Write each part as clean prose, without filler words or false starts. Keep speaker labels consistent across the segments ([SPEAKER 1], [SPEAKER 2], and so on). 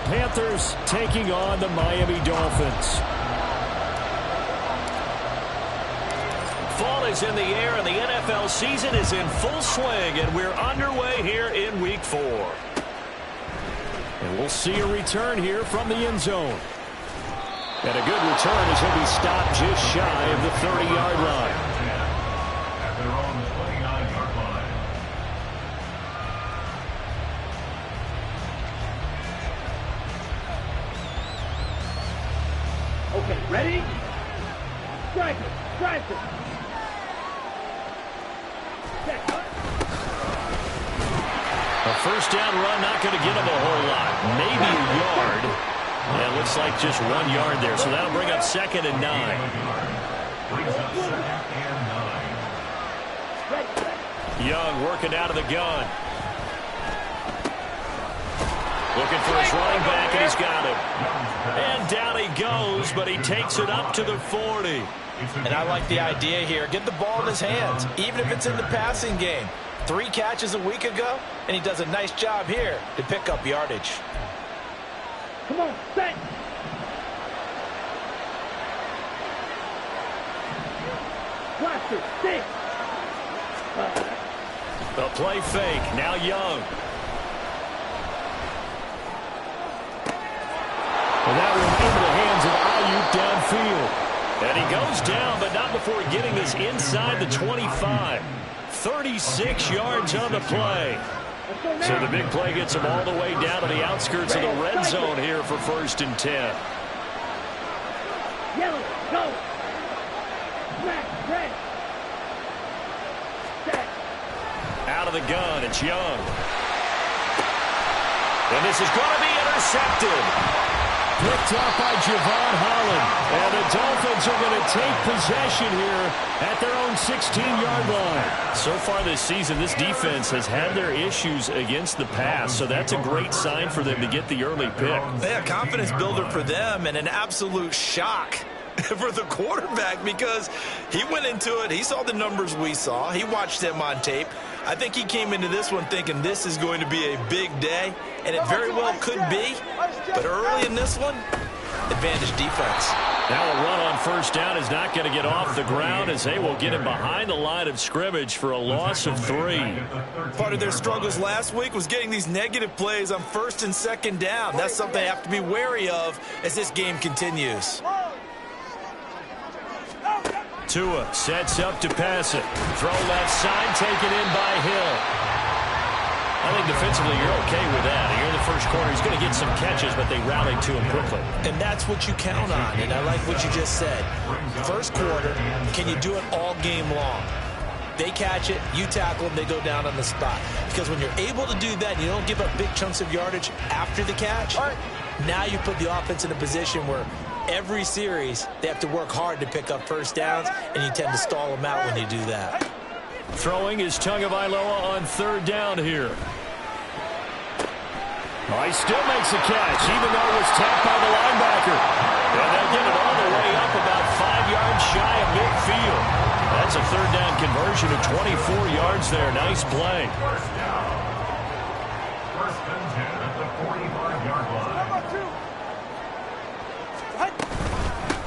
[SPEAKER 1] Panthers taking on the Miami Dolphins.
[SPEAKER 2] Fall is in the air, and the NFL season is in full swing, and we're underway here in Week 4.
[SPEAKER 1] And we'll see a return here from the end zone. And a good return as he'll be stopped just shy of the 30-yard line.
[SPEAKER 3] At their own 29-yard line.
[SPEAKER 4] Okay, ready? Strike it, strike it.
[SPEAKER 1] A first down run, not going to get him a whole lot. Maybe a yard. And it looks like just 1 yard there. So that'll bring up 2nd and 9. Young working out of the gun. Looking for his running back, and he's got him. And down he goes, but he takes it up to the 40.
[SPEAKER 5] And I like the idea here. Get the ball in his hands, even if it's in the passing game. 3 catches a week ago, and he does a nice job here to pick up yardage.
[SPEAKER 4] Come on, set. Blaster, stick.
[SPEAKER 1] The play fake, now Young. And that will into the hands of Ayuk downfield. And he goes down, but not before getting this inside the 25. 36 yards on the play. So the big play gets him all the way down to the outskirts of the red zone here for 1st and 10.
[SPEAKER 4] Yellow, go. Black, red. Set.
[SPEAKER 1] Out of the gun, it's Young. And this is going to be intercepted. Picked up by Javon Holland. And the Dolphins are going to take possession here at their own 16-yard line. So far this season, this defense has had their issues against the pass, so that's a great sign for them to get the early pick.
[SPEAKER 5] Yeah, confidence builder for them, and an absolute shock for the quarterback because he went into it. He saw the numbers we saw. He watched them on tape. I think he came into this one thinking this is going to be a big day, and it very well could be. But early in this one, advantage defense.
[SPEAKER 1] Now a run on first down is not going to get off the ground as they will get him behind the line of scrimmage for a loss of 3.
[SPEAKER 5] Part of their struggles last week was getting these negative plays on 1st and 2nd down. That's something they have to be wary of as this game continues.
[SPEAKER 1] Tua sets up to pass it. Throw left side, taken in by Hill. I think defensively you're okay with that. Here in the first quarter, he's going to get some catches, but they rallied to him quickly.
[SPEAKER 5] And that's what you count on, and I like what you just said. First quarter, can you do it all game long? They catch it, you tackle them, they go down on the spot. Because when you're able to do that, you don't give up big chunks of yardage after the catch, now you put the offense in a position where every series, they have to work hard to pick up first downs, and you tend to stall them out when you do that.
[SPEAKER 1] Throwing is Tagovailoa on 3rd down here. Oh, he still makes a catch, even though it was tapped by the linebacker. And they'll get it all the way up about 5 yards shy of midfield. That's a 3rd down conversion of 24 yards there. Nice play.
[SPEAKER 3] First down. 1st and 10 at the 45-yard line.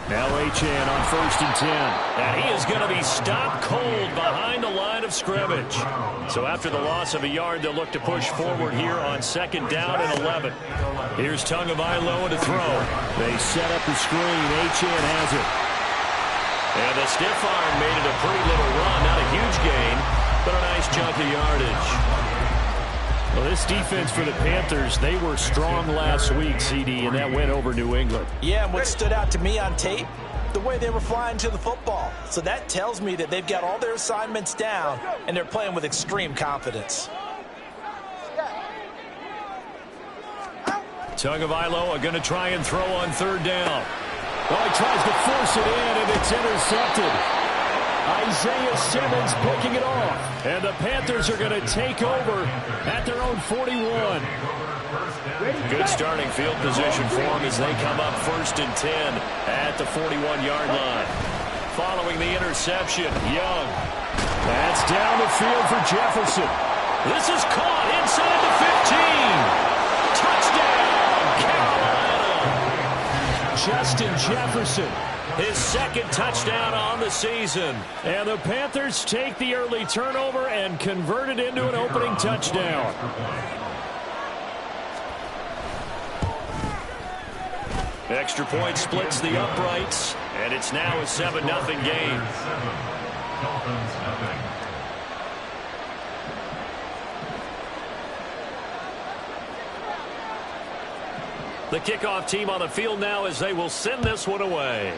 [SPEAKER 1] Now Achane on 1st and 10. And he is going to be stopped cold behind the line of scrimmage. So after the loss of a yard, they'll look to push forward here on 2nd down and 11. Here's Tagovailoa to throw. They set up the screen. Achane has it. And the stiff arm made it a pretty little run. Not a huge gain, but a nice chunk of yardage. Well, this defense for the Panthers, they were strong last week, CD, and that went over New England.
[SPEAKER 5] Yeah, and what stood out to me on tape, the way they were flying to the football. So that tells me that they've got all their assignments down, and they're playing with extreme confidence.
[SPEAKER 1] Tagovailoa going to try and throw on 3rd down. Oh, he tries to force it in, and it's intercepted. Isaiah Simmons picking it off. And the Panthers are going to take over at their own 41. Good starting field position for them as they come up 1st and 10 at the 41-yard line. Following the interception, Young. That's down the field for Jefferson. This is caught inside the 15. Touchdown, Carolina. Justin Jefferson.
[SPEAKER 2] His second touchdown on the season.
[SPEAKER 1] And the Panthers take the early turnover and convert it into an opening touchdown.
[SPEAKER 2] Extra point splits the uprights, and it's now a 7-0 game. The kickoff team on the field now as they will send this one away.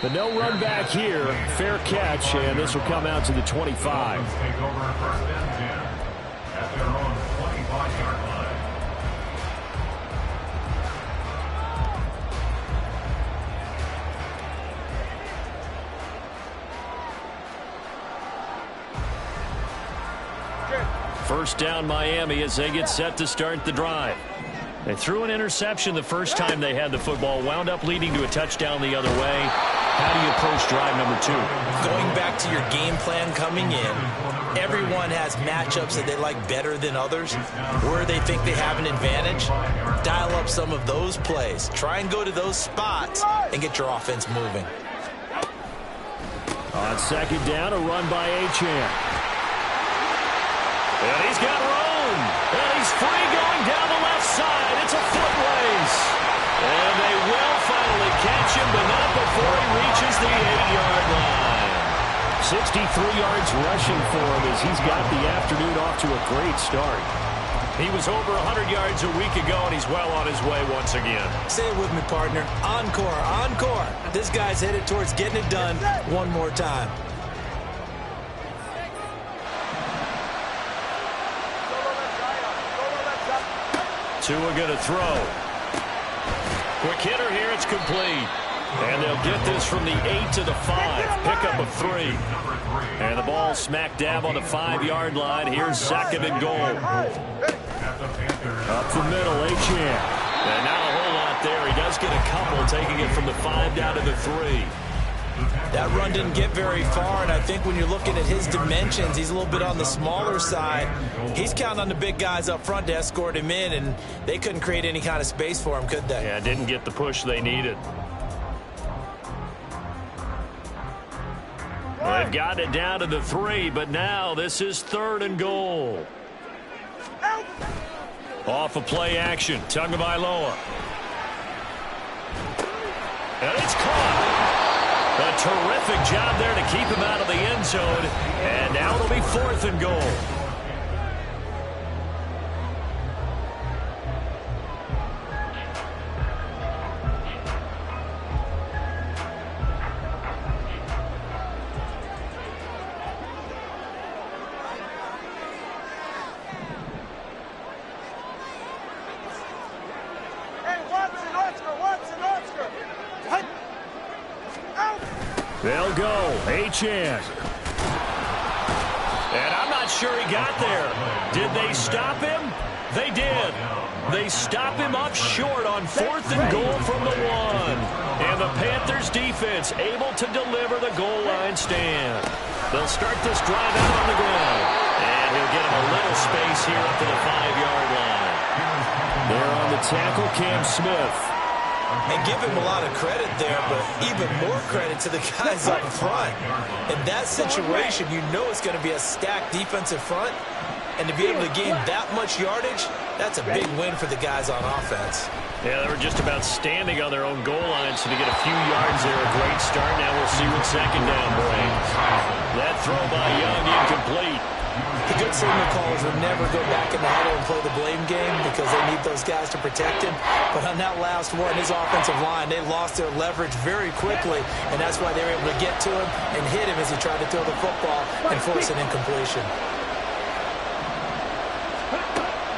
[SPEAKER 1] The no run back here, fair catch, and this will come out to the 25.
[SPEAKER 3] Take over first and 10 at their own 25-yard line.
[SPEAKER 2] First down Miami as they get set to start the drive. They threw an interception the first time they had the football, wound up leading to a touchdown the other way. How do you approach drive number 2?
[SPEAKER 5] Going back to your game plan coming in, everyone has matchups that they like better than others. Where they think they have an advantage, dial up some of those plays. Try and go to those spots and get your offense moving.
[SPEAKER 1] On second down, a run by Achane.
[SPEAKER 2] And he's got room. And he's free going down the left side. It's a foot race. And they will finally catch him, but not before he reaches the 8-yard line.
[SPEAKER 1] 63 yards rushing for him as he's got the afternoon off to a great start.
[SPEAKER 2] He was over 100 yards a week ago, and he's well on his way once again.
[SPEAKER 5] Say it with me, partner. Encore, encore. This guy's headed towards getting it done one more time.
[SPEAKER 2] Tua going to throw. Quick hitter here, it's complete. And they'll get this from the 8 to the 5. Pickup of 3. And the ball smack dab on the 5-yard line. Here's second and goal.
[SPEAKER 1] Up the middle, Achane.
[SPEAKER 2] And not a whole lot there. He does get a couple, taking it from the 5 down to the 3.
[SPEAKER 5] That run didn't get very far, and I think when you're looking at his dimensions, he's a little bit on the smaller side. He's counting on the big guys up front to escort him in, and they couldn't create any kind of space for him, could they?
[SPEAKER 2] Yeah, didn't get the push they needed. Well, they've got it down to the 3, but now this is third and goal. Off of play action, Tagovailoa. And it's caught. A terrific job there to keep him out of the end zone. And now it'll be fourth and goal.
[SPEAKER 1] They'll go. Achane.
[SPEAKER 2] And I'm not sure he got there. Did they stop him? They did. They stop him up short on fourth and goal from the 1. And the Panthers defense able to deliver the goal line stand. They'll start this drive out on the ground. And he'll get him a little space here up to the 5-yard line.
[SPEAKER 1] There on the tackle, Cam Smith.
[SPEAKER 5] And give him a lot of credit there, but even more credit to the guys up front. In that situation, you know it's going to be a stacked defensive front. And to be able to gain that much yardage, that's a big win for the guys on offense.
[SPEAKER 2] Yeah, they were just about standing on their own goal line, so to get a few yards there, a great start. Now we'll see what second down brings. That throw by Young incomplete.
[SPEAKER 5] The good signal callers would never go back in the huddle and play the blame game because they need those guys to protect him. But on that last one, his offensive line, they lost their leverage very quickly, and that's why they were able to get to him and hit him as he tried to throw the football and force an incompletion.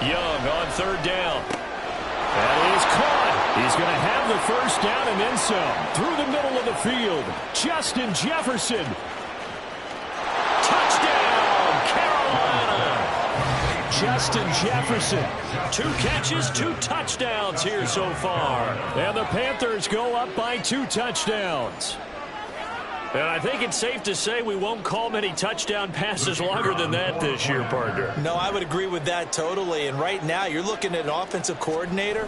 [SPEAKER 2] Young on third down.
[SPEAKER 1] That is caught. He's going to have the first down and then some. Through the middle of the field, Justin Jefferson.
[SPEAKER 2] Touchdown, Carolina.
[SPEAKER 1] Justin Jefferson.
[SPEAKER 2] 2 catches, 2 touchdowns here so far.
[SPEAKER 1] And the Panthers go up by 2 touchdowns.
[SPEAKER 2] And I think it's safe to say we won't call many touchdown passes longer than that this year, partner.
[SPEAKER 5] No, I would agree with that totally. And right now, you're looking at an offensive coordinator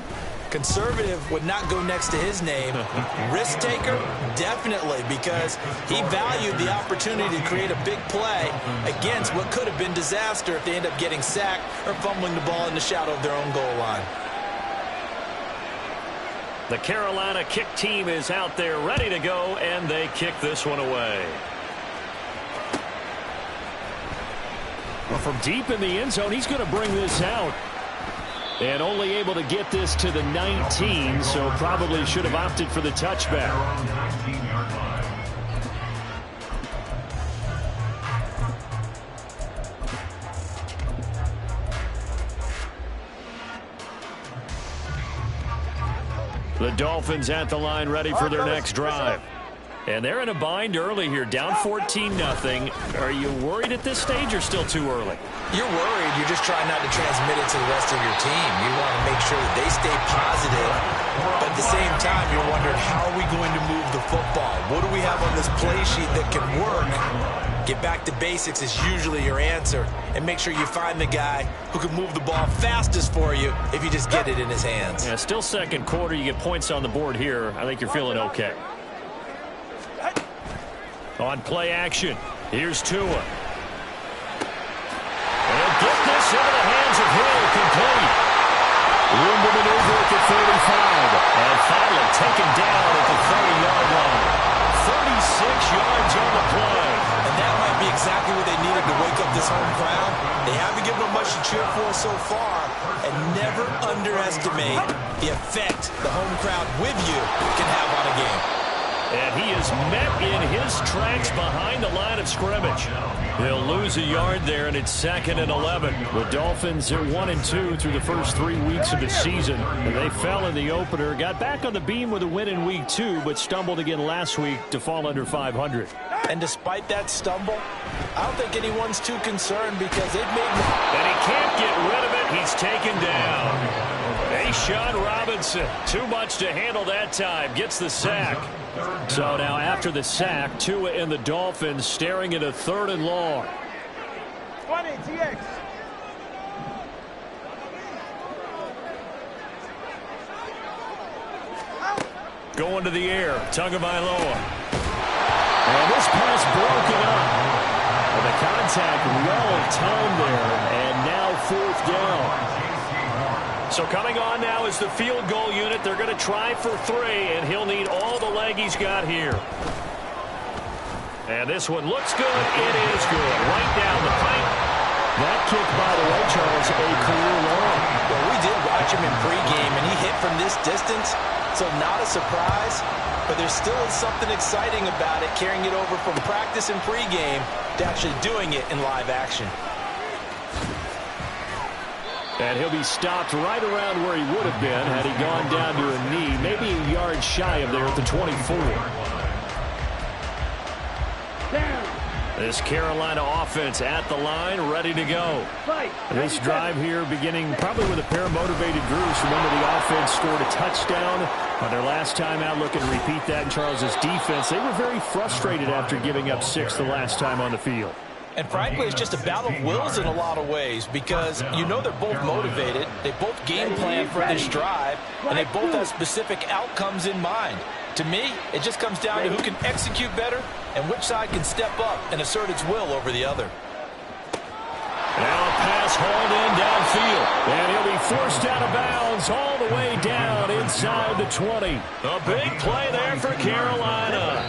[SPEAKER 5] Conservative would not go next to his name. Risk taker, definitely, because he valued the opportunity to create a big play against what could have been disaster if they end up getting sacked or fumbling the ball in the shadow of their own goal line.
[SPEAKER 1] The Carolina kick team is out there ready to go, and they kick this one away. Well, from deep in the end zone, he's going to bring this out. And only able to get this to the 19, so probably should have opted for the touchback. The Dolphins at the line ready for their next drive. And they're in a bind early here, down 14-0. Are you worried at this stage or still too early?
[SPEAKER 5] You're worried. You're just trying not to transmit it to the rest of your team. You want to make sure that they stay positive. But at the same time, you're wondering, how are we going to move the football? What do we have on this play sheet that can work? Get back to basics is usually your answer. And make sure you find the guy who can move the ball fastest for you if you just get it in his hands.
[SPEAKER 1] Yeah, still second quarter. You get points on the board here. I think you're feeling okay. On play action, here's Tua. And he'll get this into the hands of Hill, complete. Room to maneuver at the 35. And finally taken down at the 30-yard line. 36 yards on the play.
[SPEAKER 5] And that might be exactly what they needed to wake up this home crowd. They haven't given them much to cheer for so far. And never underestimate the effect the home crowd with you can have on a game.
[SPEAKER 1] And he is met in his tracks behind the line of scrimmage. He'll lose a yard there, and it's 2nd and 11. The Dolphins are 1-2 through the first 3 weeks of the season. They fell in the opener, got back on the beam with a win in week 2, but stumbled again last week to fall under 500.
[SPEAKER 5] And despite that stumble, I don't think anyone's too concerned because they've made...
[SPEAKER 1] And he can't get rid of it. He's taken down. Sean Robinson, too much to handle that time, gets the sack. So now after the sack, Tua and the Dolphins staring at a 3rd and long.
[SPEAKER 4] 20 TX.
[SPEAKER 1] Going to the air, Tagovailoa. And this pass broken up. And the contact well timed there, and now 4th down. So coming on now is the field goal unit. They're going to try for 3, and he'll need all the leg he's got here. And this one looks good. It is good. Right down the pipe. That kick, by the way, Charles, a career long.
[SPEAKER 5] Well, we did watch him in pregame, and he hit from this distance, so not a surprise. But there still is something exciting about it, carrying it over from practice and pregame to actually doing it in live action.
[SPEAKER 1] And he'll be stopped right around where he would have been had he gone down to a knee, maybe a yard shy of there at the 24. This Carolina offense at the line, ready to go. This drive here beginning probably with a pair of motivated groups. Remember, the offense scored a touchdown on their last time out. Looking to repeat that in Charles's defense. They were very frustrated after giving up 6 the last time on the field.
[SPEAKER 5] And frankly, it's just a battle of wills in a lot of ways because you know they're both motivated. They both game plan for this drive, and they both have specific outcomes in mind. To me, it just comes down to who can execute better and which side can step up and assert its will over the other.
[SPEAKER 1] Now a pass hauled in downfield, and he'll be forced out of bounds all the way down inside the 20. A big play there for Carolina.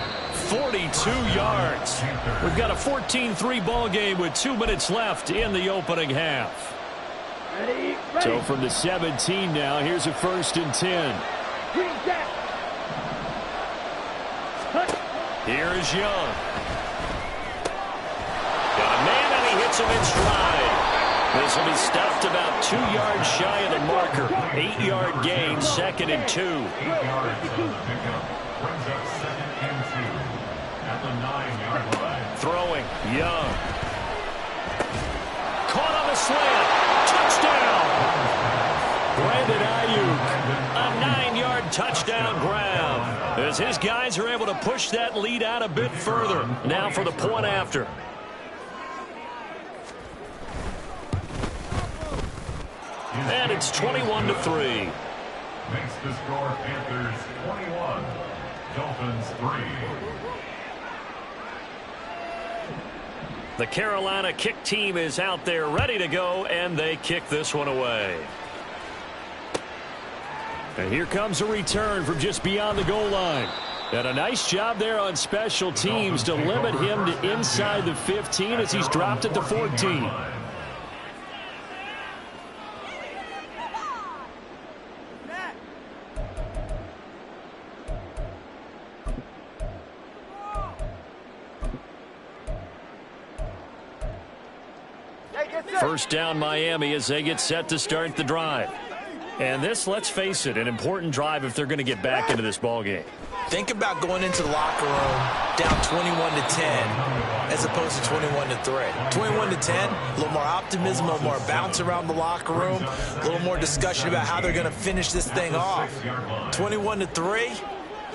[SPEAKER 1] 42 yards. We've got a 14-3 ball game with 2 minutes left in the opening half.
[SPEAKER 4] Ready.
[SPEAKER 1] So from the 17 now, here's a 1st and 10. Here is Young. Got a man, and he hits him in stride. This will be stopped about 2 yards shy of the marker. 8-yard gain, 2nd and 2.
[SPEAKER 3] 8 yards of pickup brings up 2nd and 2 at the 9-yard line.
[SPEAKER 1] Throwing, Young. Caught on the slant. Touchdown. Brandon Ayuk, a 9-yard touchdown grab. As his guys are able to push that lead out a bit further. Now for the point after. And it's 21-3.
[SPEAKER 3] Makes the score Panthers 21, Dolphins 3.
[SPEAKER 1] The Carolina kick team is out there ready to go, and they kick this one away. And here comes a return from just beyond the goal line. And a nice job there on special teams to limit him to inside the 15 as he's dropped at the 14. First down Miami as they get set to start the drive. And this, let's face it, an important drive if they're going to get back into this ball game.
[SPEAKER 5] Think about going into the locker room down 21-10 as opposed to 21-3. 21-10, a little more optimism, a little more bounce around the locker room, a little more discussion about how they're going to finish this thing off. 21-3,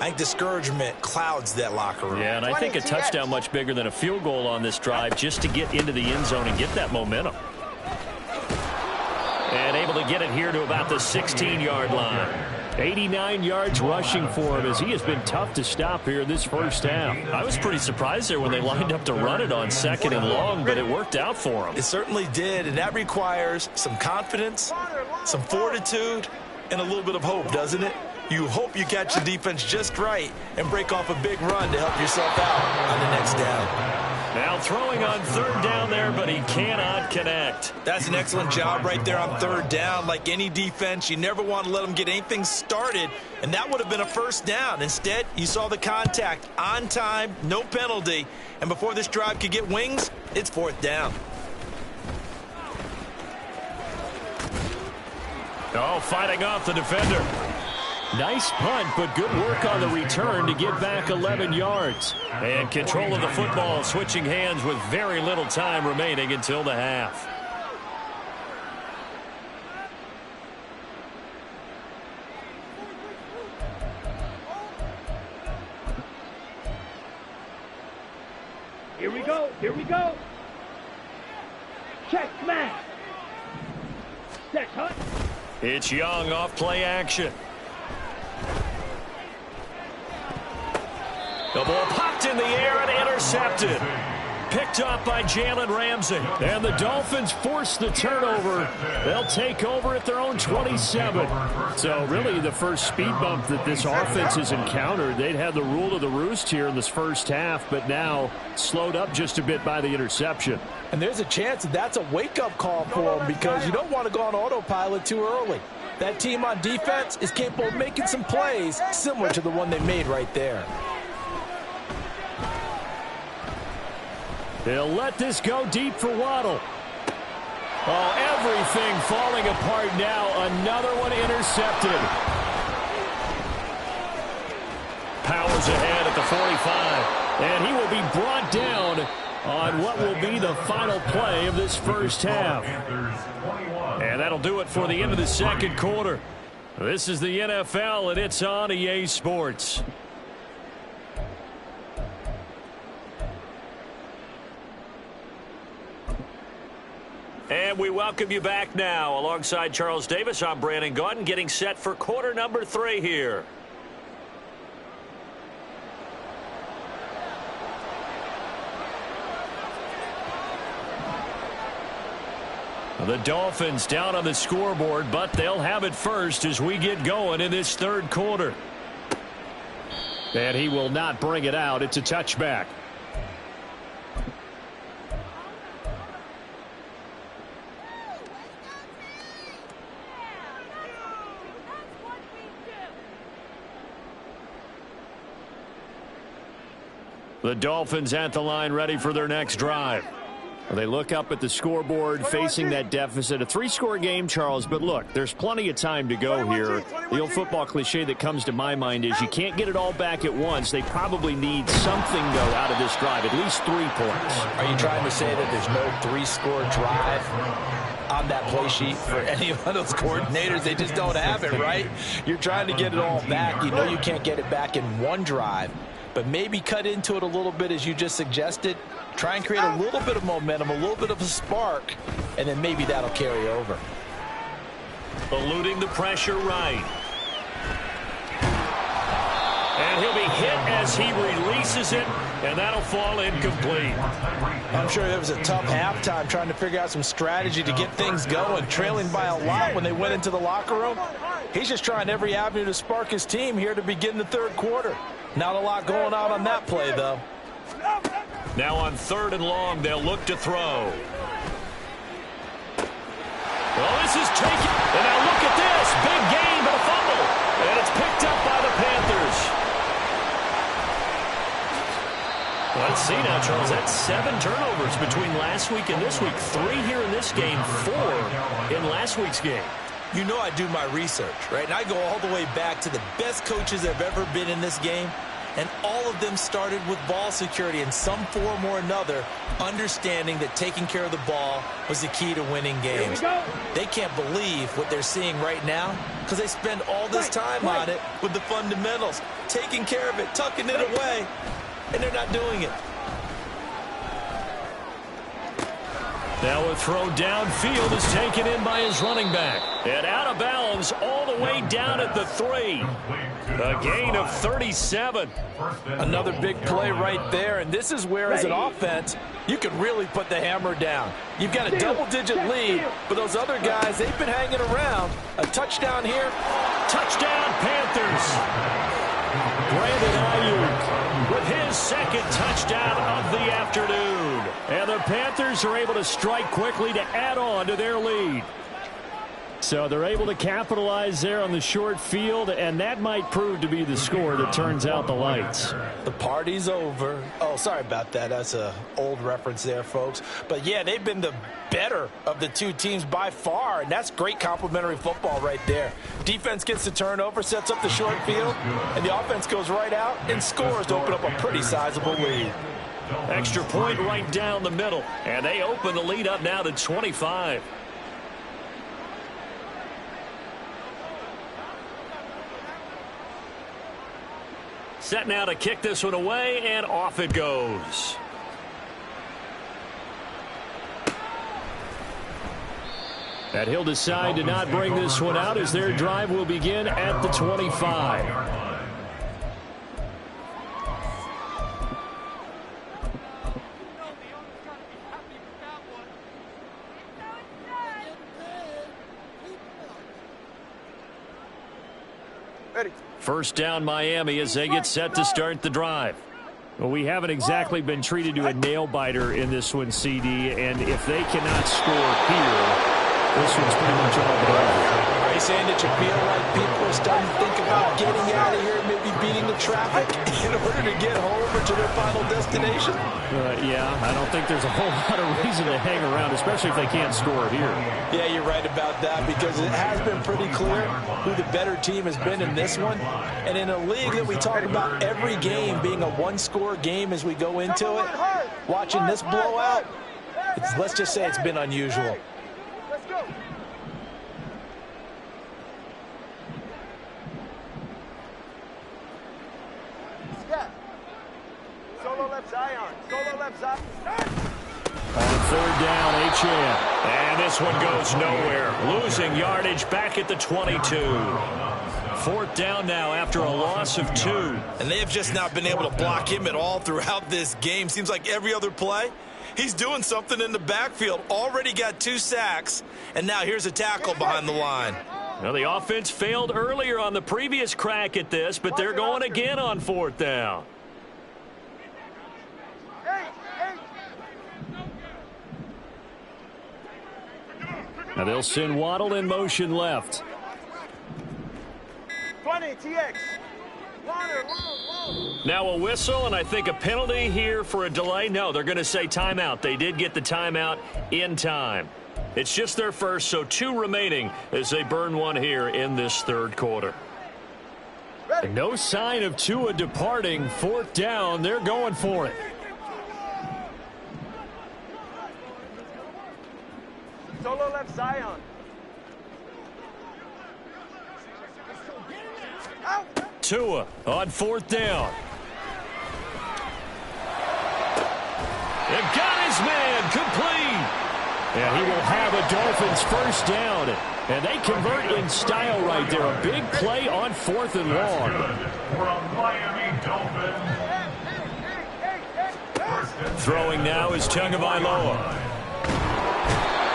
[SPEAKER 5] I think discouragement clouds that locker room.
[SPEAKER 1] Yeah, and I think a touchdown much bigger than a field goal on this drive just to get into the end zone and get that momentum. And able to get it here to about the 16-yard line. 89 yards rushing for him as he has been tough to stop here this first half. I was pretty surprised there when they lined up to run it on 2nd and long, but it worked out for him.
[SPEAKER 5] It certainly did, and that requires some confidence, some fortitude, and a little bit of hope, doesn't it? You hope you catch the defense just right and break off a big run to help yourself out on the next down.
[SPEAKER 1] Now throwing on 3rd down there, but he cannot connect.
[SPEAKER 5] That's an excellent job right there on 3rd down. Like any defense, you never want to let them get anything started, and that would have been a 1st down. Instead, you saw the contact on time, no penalty, and before this drive could get wings, it's 4th down.
[SPEAKER 1] Oh, fighting off the defender. Nice punt, but good work on the return to get back 11 yards. And control of the football, switching hands with very little time remaining until the half.
[SPEAKER 4] Here we go. Here we go. Check, smash. Set, hunt.
[SPEAKER 1] It's Young off play action. The ball popped in the air and intercepted. Picked up by Jalen Ramsey. And the Dolphins force the turnover. They'll take over at their own 27. So really the first speed bump that this offense has encountered. They'd had the rule of the roost here in this first half, but now slowed up just a bit by the interception.
[SPEAKER 5] And there's a chance that that's a wake-up call for them because you don't want to go on autopilot too early. That team on defense is capable of making some plays similar to the one they made right there.
[SPEAKER 1] They'll let this go deep for Waddle. Oh, everything falling apart now. Another one intercepted. Powers ahead at the 45. And he will be brought down on what will be the final play of this first half. And that'll do it for the end of the second quarter. This is the NFL, and it's on EA Sports. And we welcome you back now. Alongside Charles Davis, I'm Brandon Gaudin, getting set for quarter number 3 here. The Dolphins down on the scoreboard, but they'll have it first as we get going in this third quarter. And he will not bring it out. It's a touchback. The Dolphins at the line ready for their next drive. They look up at the scoreboard facing that deficit. A 3-score game, Charles, but look, there's plenty of time to go here. The old football cliche that comes to my mind is you can't get it all back at once. They probably need something, though, out of this drive, at least 3 points.
[SPEAKER 5] Are you trying to say that there's no 3-score drive on that play sheet for any of those coordinators? They just don't have it, right? You're trying to get it all back. You know you can't get it back in one drive, but maybe cut into it a little bit as you just suggested. Try and create a little bit of momentum, a little bit of a spark, and then maybe that'll carry over.
[SPEAKER 1] Eluding the pressure right. And he'll be hit as he releases it, and that'll fall incomplete.
[SPEAKER 5] I'm sure it was a tough halftime trying to figure out some strategy to get things going, trailing by a lot when they went into the locker room. He's just trying every avenue to spark his team here to begin the third quarter. Not a lot going on that play, though.
[SPEAKER 1] Now on 3rd and long, they'll look to throw. Well, this is taken. And now look at this. Big gain, but a fumble. And it's picked up by the Panthers. Let's see now, Charles. That's 7 turnovers between last week and this week. 3 here in this game, 4 in last week's game.
[SPEAKER 5] You know I do my research, right? And I go all the way back to the best coaches that have ever been in this game. And all of them started with ball security in some form or another, understanding that taking care of the ball was the key to winning games. They can't believe what they're seeing right now because they spend all this time on it with the fundamentals, taking care of it, tucking it away, and they're not doing it.
[SPEAKER 1] Now a throw downfield is taken in by his running back. And out of bounds all the way down at the 3. A gain of 37.
[SPEAKER 5] Another big play right there, and this is where, as an offense, you can really put the hammer down. You've got a double-digit lead, but those other guys, they've been hanging around. A touchdown here.
[SPEAKER 1] Touchdown, Panthers. Brandon Ayuk with his 2nd touchdown of the afternoon. And the Panthers are able to strike quickly to add on to their lead. So they're able to capitalize there on the short field, and that might prove to be the score that turns out the lights.
[SPEAKER 5] The party's over. Oh, sorry about that. That's an old reference there, folks. But, yeah, they've been the better of the two teams by far, and that's great complimentary football right there. Defense gets the turnover, sets up the short field, and the offense goes right out and scores to open up a pretty sizable lead.
[SPEAKER 1] Extra point right down the middle, and they open the lead up now to 25. Set now to kick this one away, and off it goes. And he'll decide to not bring this one out as their drive will begin at the 25. First down, Miami, as they get set to start the drive. Well, we haven't exactly been treated to a nail-biter in this one, CD, and if they cannot score here, this one's pretty much all but over.
[SPEAKER 5] Are you saying that you feel like people are starting to think about getting out of here, maybe beating the traffic in order to get home or to their final destination?
[SPEAKER 1] Yeah, I don't think there's a whole lot of reason to hang around, especially if they can't score here.
[SPEAKER 5] Yeah, you're right about that because it has been pretty clear who the better team has been in this one. And in a league that we talk about every game being a one-score game as we go into it, watching this blowout, let's just say it's been unusual.
[SPEAKER 4] Let's go. Solo left Zion. Solo left Zion.
[SPEAKER 1] On 3rd down, H.N. And this one goes nowhere. Losing yardage back at the 22. 4th down now after a loss of 2.
[SPEAKER 5] And they have just not been able to block him at all throughout this game. Seems like every other play, he's doing something in the backfield. Already got 2 sacks, and now here's a tackle behind the line.
[SPEAKER 1] Well, the offense failed earlier on the previous crack at this, but they're going again on 4th down. Now they'll send Waddle in motion left.
[SPEAKER 4] 20, TX.
[SPEAKER 1] Now a whistle, and I think a penalty here for a delay. No, they're going to say timeout. They did get the timeout in time. It's just their first, so 2 remaining as they burn one here in this 3rd quarter. And no sign of Tua departing. 4th down, they're going for it.
[SPEAKER 4] Solo left Zion.
[SPEAKER 1] Tua on 4th down. And got his man complete. And he will have a Dolphins first down. And they convert in style right there. A big play on 4th and long.
[SPEAKER 3] For a Miami Dolphins.
[SPEAKER 1] Throwing now is Tagovailoa.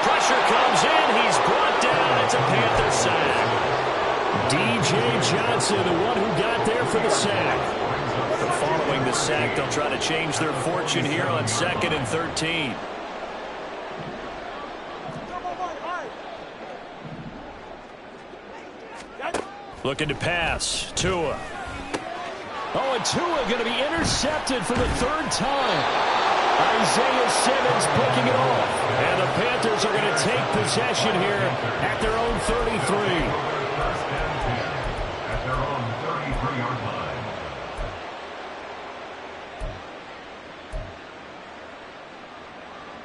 [SPEAKER 1] Pressure comes in. He's brought down. It's a Panther sack. DJ Johnson, the one who got there for the sack. But following the sack, they'll try to change their fortune here on 2nd and 13. Looking to pass. Tua. Oh, and Tua going to be intercepted for the 3rd time. Isaiah Simmons picking it off. And the Panthers are going to take possession here at their own 33.
[SPEAKER 3] At their own 33-yard line.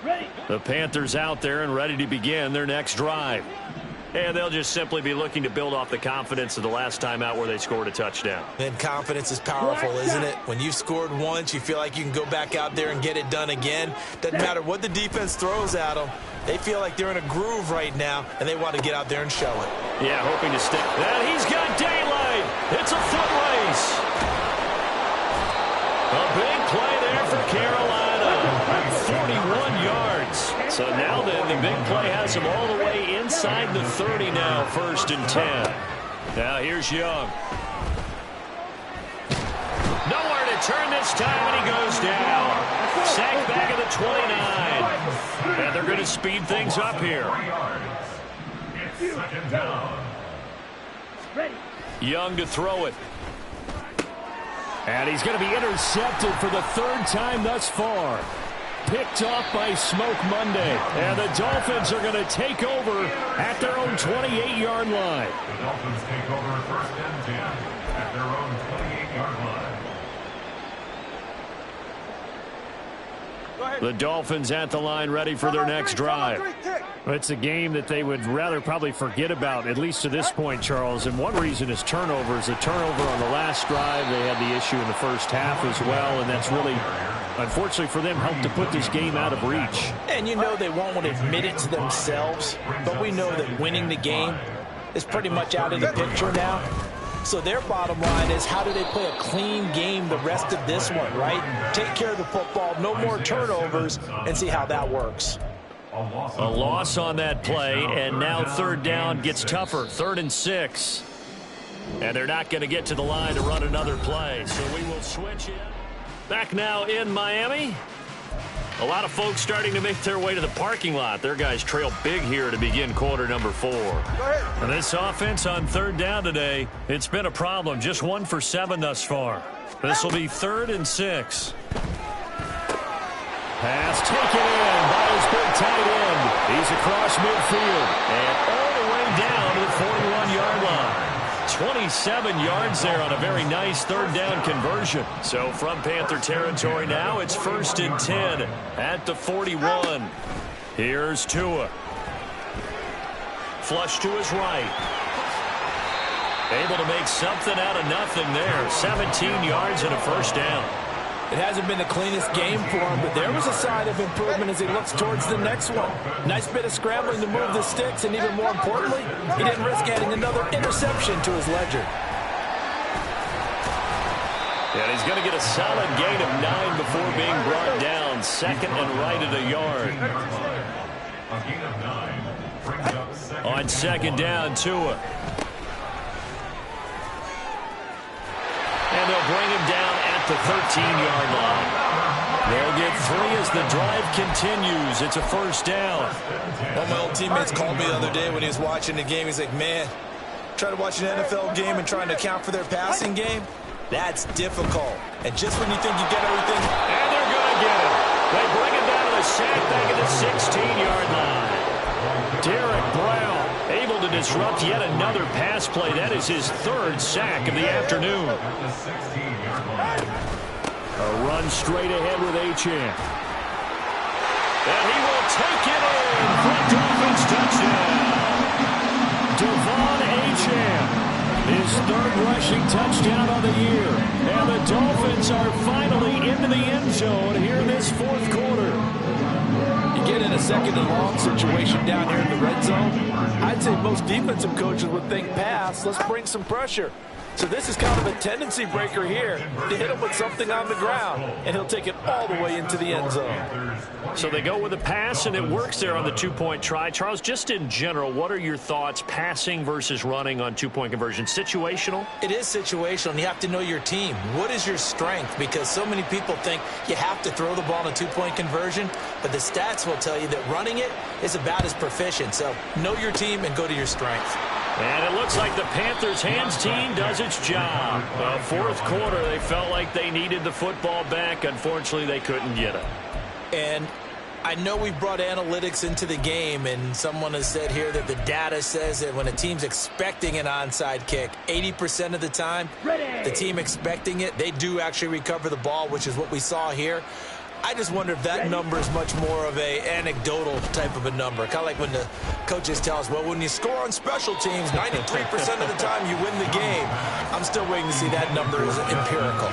[SPEAKER 4] Ready.
[SPEAKER 1] The Panthers out there and ready to begin their next drive. And they'll just simply be looking to build off the confidence of the last time out where they scored a touchdown.
[SPEAKER 5] And confidence is powerful, isn't it? When you've scored once, you feel like you can go back out there and get it done again. Doesn't matter what the defense throws at them. They feel like they're in a groove right now, and they want to get out there and show it.
[SPEAKER 1] Yeah, hoping to stick. And he's got daylight. It's a foot race. A big play there for Carolina. 41 yards. So now then, the big play has him all the way inside the 30 now, 1st and 10. Now here's Young. Nowhere to turn this time, and he goes down. Sacked back at the 29. And they're going to speed things up here.
[SPEAKER 3] It's 2nd down.
[SPEAKER 4] Ready.
[SPEAKER 1] Young to throw it. And he's going to be intercepted for the 3rd time thus far. Picked off by Smoke Monday. And the Dolphins are going to take over at their own 28-yard line.
[SPEAKER 3] The Dolphins take over 1st and 10 at their own 28-yard line.
[SPEAKER 1] The Dolphins at the line ready for their next drive. It's a game that they would rather probably forget about, at least to this point, Charles. And one reason is turnovers. A turnover on the last drive. They had the issue in the first half as well, and that's really, unfortunately for them, helped to put this game out of reach.
[SPEAKER 5] And you know they won't want to admit it to themselves, but we know that winning the game is pretty much out of the picture now. So their bottom line is, how do they play a clean game the rest of this one, right? Take care of the football, no more turnovers, and see how that works.
[SPEAKER 1] A loss on that play, and now 3rd down gets tougher. 3rd and 6. And they're not going to get to the line to run another play, so we will switch in. Back now in Miami. A lot of folks starting to make their way to the parking lot. Their guys trail big here to begin quarter number 4. And this offense on 3rd down today, it's been a problem. Just 1 for 7 thus far. This will be 3rd and 6. Pass taken in by his big tight end. He's across midfield and all the way down to the 41-yard line. 27 yards there on a very nice 3rd down conversion. So from Panther territory now, it's 1st and 10 at the 41. Here's Tua. Flush to his right. Able to make something out of nothing there. 17 yards and a first down.
[SPEAKER 5] It hasn't been the cleanest game for him, but there was a sign of improvement as he looks towards the next one. Nice bit of scrambling to move the sticks, and even more importantly, he didn't risk adding another interception to his ledger.
[SPEAKER 1] And he's going to get a solid gain of 9 before being brought down. 2nd and right at a yard.
[SPEAKER 3] A gain of 9 brings up 2nd.
[SPEAKER 1] On 2nd down, Tua. And they'll bring him down at the 13-yard line. They'll get 3 as the drive continues. It's a first down.
[SPEAKER 5] One of my old teammates called me the other day when he was watching the game. He's like, man, try to watch an NFL game and trying to account for their passing game? That's difficult. And just when you think you get everything,
[SPEAKER 1] and they're going to get it. They bring him down to the sack back at the 16-yard line. Derek Brown able to disrupt yet another pass play. That is his 3rd sack of the afternoon. A run straight ahead with Achane. And he will take it in for a Dolphins touchdown. Devon Achane, his 3rd rushing touchdown on the year. And the Dolphins are finally into the end zone here in this 4th quarter.
[SPEAKER 5] you get in a second and long situation down here in the red zone, I'd say most defensive coaches would think pass, let's bring some pressure. So this is kind of a tendency breaker here to hit him with something on the ground, and he'll take it all the way into the end zone.
[SPEAKER 1] So they go with a pass, and it works there on the two-point try. Charles, just in general, what are your thoughts passing versus running on two-point conversion? Situational?
[SPEAKER 5] It is situational, and you have to know your team. What is your strength? Because so many people think you have to throw the ball in a two-point conversion, but the stats will tell you that running it is about as proficient. So know your team and go to your strength.
[SPEAKER 1] And it looks like the Panthers' hands team does its job. Fourth quarter, they felt like they needed the football back. Unfortunately, they couldn't get it.
[SPEAKER 5] And I know we brought analytics into the game, and someone has said here that the data says that when a team's expecting an onside kick, 80% of the time, the team expecting it, they do actually recover the ball, which is what we saw here. I just wonder if that number is much more of a anecdotal type of a number. Kind of like when the coaches tell us, well, when you score on special teams, 93% of the time you win the game. I'm still waiting to see that number is empirical.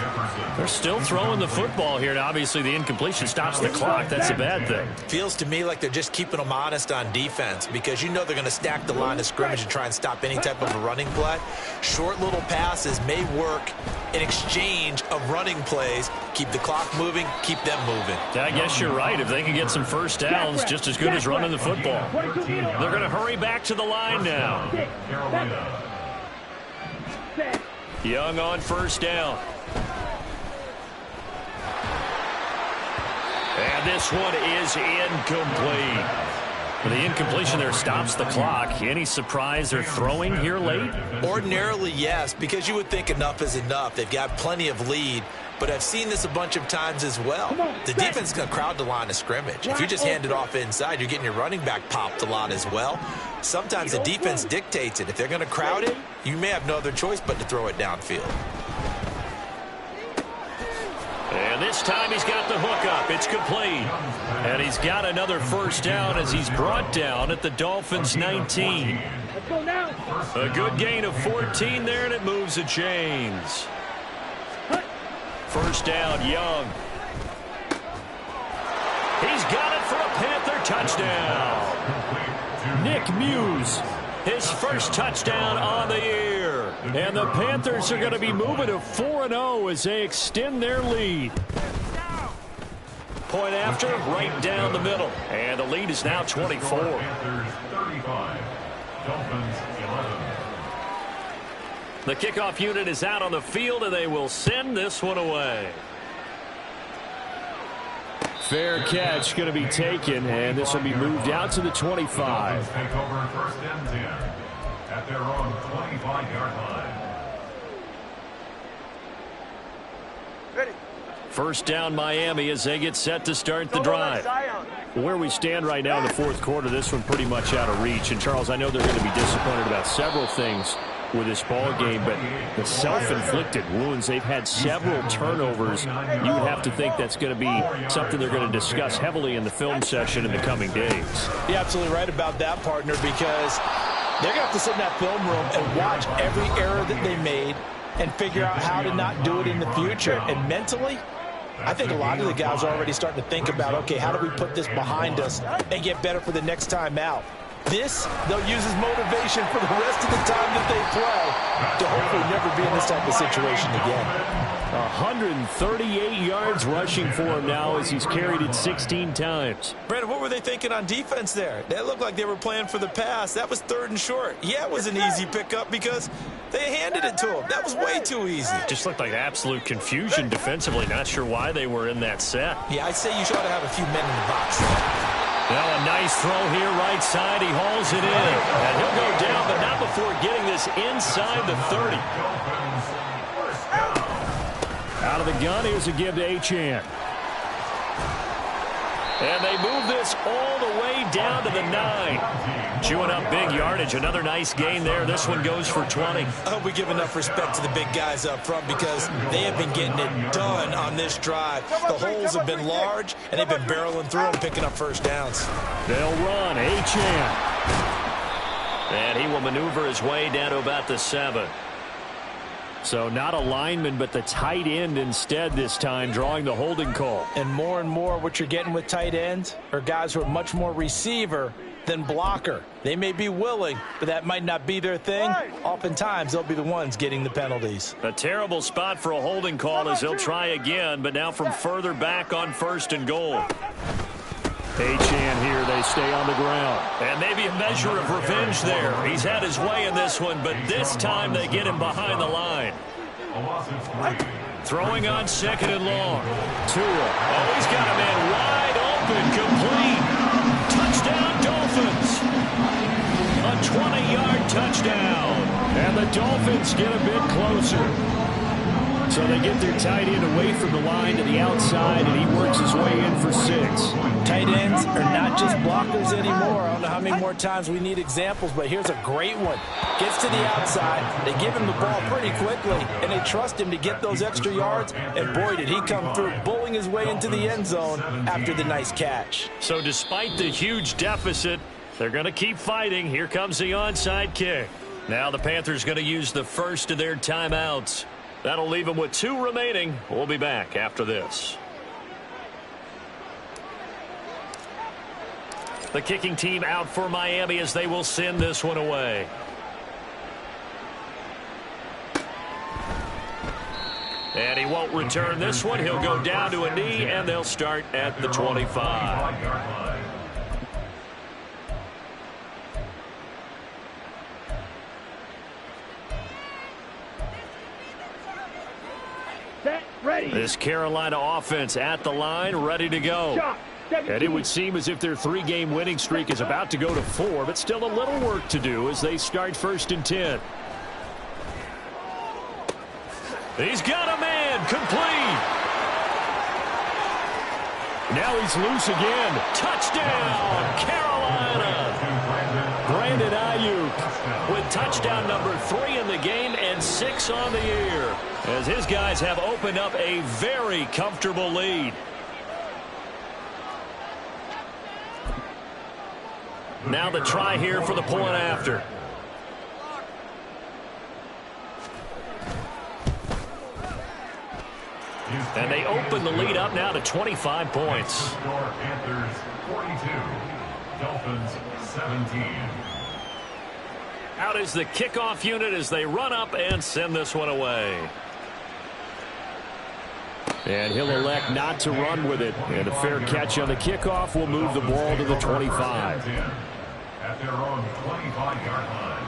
[SPEAKER 1] They're still throwing the football here, and obviously the incompletion stops the clock. That's a bad thing.
[SPEAKER 5] Feels to me like they're just keeping them honest on defense, because you know they're going to stack the line of scrimmage and try and stop any type of a running play. Short little passes may work in exchange of running plays. Keep the clock moving, keep them moving.
[SPEAKER 1] I guess you're right. If they can get some first downs, just as good as running the football. They're going to hurry back to the line now. Young on first down. And this one is incomplete. The incompletion there stops the clock. Any surprise they're throwing here late?
[SPEAKER 5] Ordinarily, yes, because you would think enough is enough. They've got plenty of lead, but I've seen this a bunch of times as well. The defense is going to crowd the line of scrimmage. If you just hand it off inside, you're getting your running back popped a lot as well. Sometimes the defense dictates it. If they're going to crowd it, you may have no other choice but to throw it downfield.
[SPEAKER 1] And this time he's got the hook up. It's complete. And he's got another first down as he's brought down at the Dolphins' 19. A good gain of 14 there, and it moves the chains. First down, Young. He's got it for a Panther touchdown. Nick Muse, his first touchdown on the year. And the Panthers are going to be moving to 4-0 as they extend their lead. Point after, right down the middle. And the lead is now 24.
[SPEAKER 3] Panthers 35, Dolphins 11.
[SPEAKER 1] The kickoff unit is out on the field, and they will send this one away. Fair catch going to be taken, and this will be moved out to the 25.
[SPEAKER 3] Take over first and 10 at their own 25-yard line.
[SPEAKER 1] First down Miami as they get set to start the drive. Where we stand right now in the fourth quarter, this one pretty much out of reach. And, Charles, I know they're going to be disappointed about several things with this ball game, but the self-inflicted wounds, they've had several turnovers. You would have to think that's going to be something they're going to discuss heavily in the film session in the coming days.
[SPEAKER 5] You're absolutely right about that, partner, because they're going to have to sit in that film room and watch every error that they made and figure out how to not do it in the future. And mentally, I think a lot of the guys are already starting to think about, okay, how do we put this behind us and get better for the next time out? This, they'll use as motivation for the rest of the time that they play to hopefully never be in this type of situation again.
[SPEAKER 1] 138 yards rushing for him now as he's carried it 16 times.
[SPEAKER 5] Brandon, what were they thinking on defense there? That looked like they were playing for the pass. That was 3rd and short. Yeah, it was an easy pickup because they handed it to him. That was way too easy.
[SPEAKER 1] Just looked like absolute confusion defensively. Not sure why they were in that set.
[SPEAKER 5] Yeah, I'd say you should have a few men in the box.
[SPEAKER 1] Now a nice throw here right side. He hauls it in. And he'll go down, but not before getting this inside the 30. Out of the gun, here's a give to Achane. And they move this all the way down to the 9. Chewing up big yardage. Another nice gain there. This one goes for 20.
[SPEAKER 5] I hope we give enough respect to the big guys up front because they have been getting it done on this drive. The holes have been large, and they've been barreling through them, picking up first downs.
[SPEAKER 1] They'll run. Achane. And he will maneuver his way down to about the 7. So not a lineman, but the tight end instead this time, drawing the holding call.
[SPEAKER 5] And more what you're getting with tight ends are guys who are much more receiver than blocker. They may be willing, but that might not be their thing. Oftentimes, they'll be the ones getting the penalties.
[SPEAKER 1] A terrible spot for a holding call as he'll try again, but now from further back on 1st and goal. Achane here, they stay on the ground.
[SPEAKER 2] And maybe a measure of revenge there. He's had his way in this one, but this time they get him behind the line. Throwing on 2nd and long.
[SPEAKER 1] Tua.
[SPEAKER 2] Oh, he's got a man wide open, complete. Touchdown, Dolphins. A 20-yard touchdown.
[SPEAKER 1] And the Dolphins get a bit closer. So they get their tight end away from the line to the outside, and he works his way in for 6.
[SPEAKER 5] Tight ends are not just blockers anymore. I don't know how many more times we need examples, but here's a great one. Gets to the outside, they give him the ball pretty quickly, and they trust him to get those extra yards, and boy, did he come through, bullying his way into the end zone after the nice catch.
[SPEAKER 2] So despite the huge deficit, they're going to keep fighting. Here comes the onside kick. Now the Panthers going to use the first of their timeouts. That'll leave them with 2 remaining. We'll be back after this. The kicking team out for Miami as they will send this one away. And he won't return this one. He'll go down to a knee, and they'll start at the 25.
[SPEAKER 4] Ready.
[SPEAKER 1] This Carolina offense at the line, ready to go. And it would seem as if their 3-game winning streak is about to go to 4, but still a little work to do as they start 1st and 10.
[SPEAKER 2] He's got a man, complete.
[SPEAKER 1] Now he's loose again.
[SPEAKER 2] Touchdown, Carolina.
[SPEAKER 1] Brandon Ayuk
[SPEAKER 2] With touchdown number 3 in the game and 6 on the year, as his guys have opened up a very comfortable lead. Now the try here for the point after. And they open the lead up now to 25 points.
[SPEAKER 3] Panthers 42, Dolphins 17.
[SPEAKER 2] Out is the kickoff unit as they run up and send this one away.
[SPEAKER 1] And he'll elect not to run with it. And a fair catch on the kickoff will move the ball to the 25.
[SPEAKER 3] At their own 25-yard line.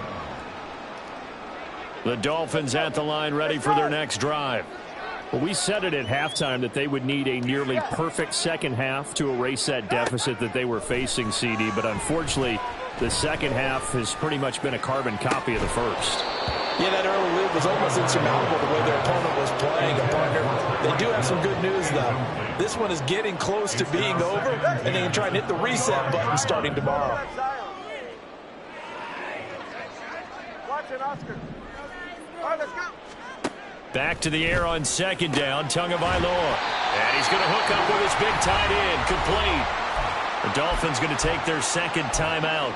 [SPEAKER 1] The Dolphins at the line ready for their next drive. Well, we said it at halftime that they would need a nearly perfect second half to erase that deficit that they were facing, CD. But unfortunately, the second half has pretty much been a carbon copy of the first.
[SPEAKER 5] Yeah, that early lead was almost insurmountable the way their opponent was playing, partner. They do have some good news, though. This one is getting close to being over, and they can try and hit the reset button starting tomorrow.
[SPEAKER 4] Watch it, Oscar. All right, let's go.
[SPEAKER 2] Back to the air on 2nd down, Tagovailoa. And he's going to hook up with his big tight end, complete. The Dolphins going to take their 2nd timeout.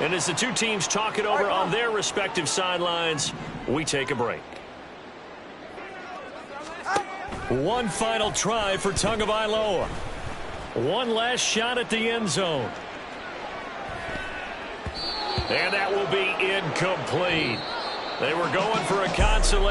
[SPEAKER 2] And as the two teams talk it over on their respective sidelines, we take a break. One final try for Tagovailoa. One last shot at the end zone. And that will be incomplete. They were going for a consolation.